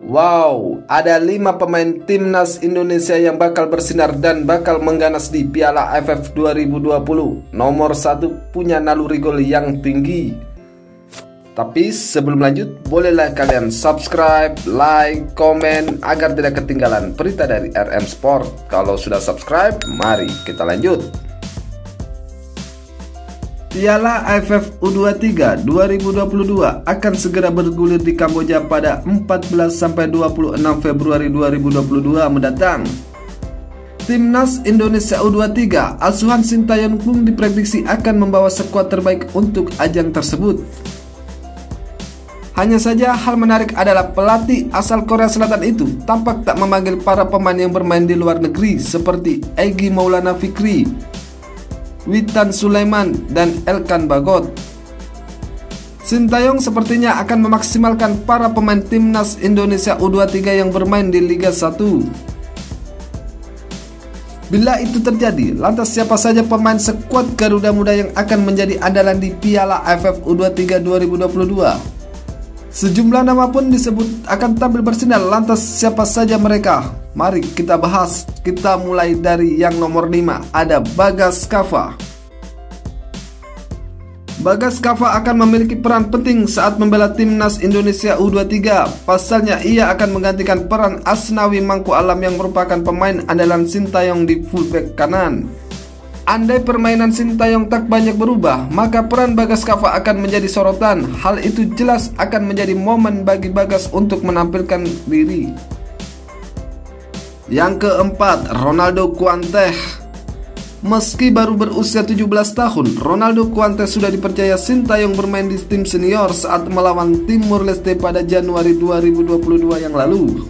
Wow, ada 5 pemain timnas Indonesia yang bakal bersinar dan bakal mengganas di Piala AFF 2020. Nomor 1 punya naluri gol yang tinggi. Tapi sebelum lanjut, bolehlah kalian subscribe, like, komen agar tidak ketinggalan berita dari RM Sport. Kalau sudah subscribe, mari kita lanjut. Piala AFF U23 2022 akan segera bergulir di Kamboja pada 14-26 Februari 2022 mendatang. Timnas Indonesia U23 asuhan Sintayong pun diprediksi akan membawa skuad terbaik untuk ajang tersebut. Hanya saja hal menarik adalah pelatih asal Korea Selatan itu tampak tak memanggil para pemain yang bermain di luar negeri seperti Egy Maulana Fikri, Witan Sulaiman, dan Elkan Bagot. Sintayong sepertinya akan memaksimalkan para pemain timnas Indonesia U23 yang bermain di Liga 1. Bila itu terjadi, lantas siapa saja pemain skuad Garuda Muda yang akan menjadi andalan di Piala AFF U23 2022? Sejumlah nama pun disebut akan tampil bersinar, lantas siapa saja mereka? Mari kita bahas. Kita mulai dari yang nomor 5, ada Bagas Kava. Bagas Kava akan memiliki peran penting saat membela timnas Indonesia U23. Pasalnya ia akan menggantikan peran Asnawi Mangku Alam yang merupakan pemain andalan Sintayong di fullback kanan. Andai permainan Sintayong tak banyak berubah, maka peran Bagas Kava akan menjadi sorotan. Hal itu jelas akan menjadi momen bagi Bagas untuk menampilkan diri. Yang keempat, Ronaldo Kuanteh. Meski baru berusia 17 tahun, Ronaldo Kuanteh sudah dipercaya Sintayong bermain di tim senior saat melawan Timor Leste pada Januari 2022 yang lalu.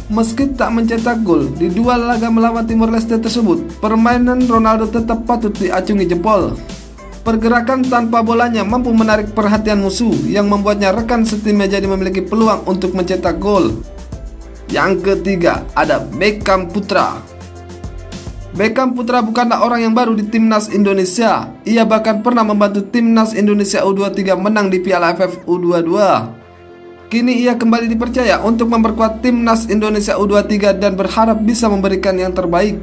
Meski tak mencetak gol di dua laga melawan Timor Leste tersebut, permainan Ronaldo tetap patut diacungi jempol. Pergerakan tanpa bolanya mampu menarik perhatian musuh yang membuatnya rekan setimnya jadi memiliki peluang untuk mencetak gol. Yang ketiga, ada Beckham Putra. Beckham Putra bukanlah orang yang baru di timnas Indonesia. Ia bahkan pernah membantu timnas Indonesia U23 menang di Piala AFF U22. Kini ia kembali dipercaya untuk memperkuat timnas Indonesia U23 dan berharap bisa memberikan yang terbaik.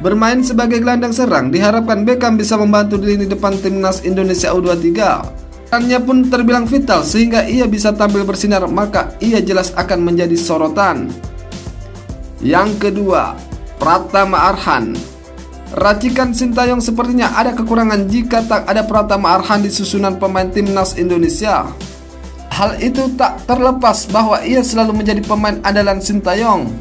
Bermain sebagai gelandang serang, diharapkan Beckham bisa membantu di lini depan timnas Indonesia U23. Perannya pun terbilang vital sehingga ia bisa tampil bersinar, maka ia jelas akan menjadi sorotan. Yang kedua, Pratama Arhan. Racikan Sintayong sepertinya ada kekurangan jika tak ada Pratama Arhan di susunan pemain timnas Indonesia. Hal itu tak terlepas bahwa ia selalu menjadi pemain andalan Sintayong.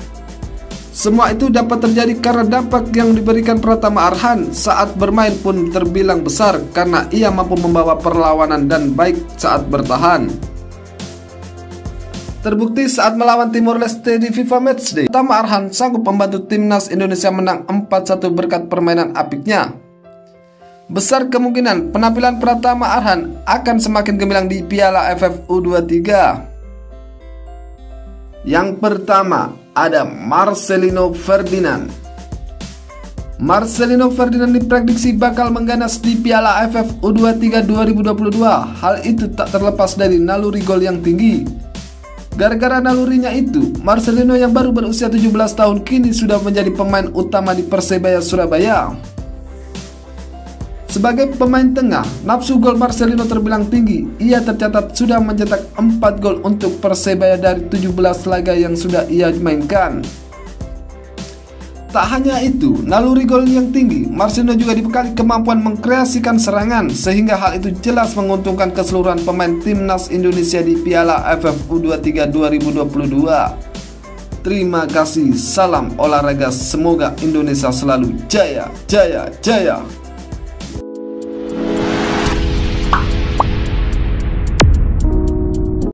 Semua itu dapat terjadi karena dampak yang diberikan Pratama Arhan saat bermain pun terbilang besar karena ia mampu membawa perlawanan dan baik saat bertahan. Terbukti saat melawan Timor Leste di FIFA Matchday, Pratama Arhan sanggup membantu timnas Indonesia menang 4-1 berkat permainan apiknya. Besar kemungkinan penampilan Pratama Arhan akan semakin gemilang di Piala AFF U23. Yang pertama, ada Marcelino Ferdinand. Marcelino Ferdinand diprediksi bakal mengganas di Piala AFF U23 2022. Hal itu tak terlepas dari naluri gol yang tinggi. Gara-gara nalurinya itu, Marcelino yang baru berusia 17 tahun kini sudah menjadi pemain utama di Persebaya Surabaya. Sebagai pemain tengah, nafsu gol Marcelino terbilang tinggi. Ia tercatat sudah mencetak 4 gol untuk Persebaya dari 17 laga yang sudah ia mainkan. Tak hanya itu, naluri gol yang tinggi, Marcelino juga dibekali kemampuan mengkreasikan serangan, sehingga hal itu jelas menguntungkan keseluruhan pemain timnas Indonesia di Piala AFF U23 2022. Terima kasih, salam olahraga, semoga Indonesia selalu jaya, jaya, jaya.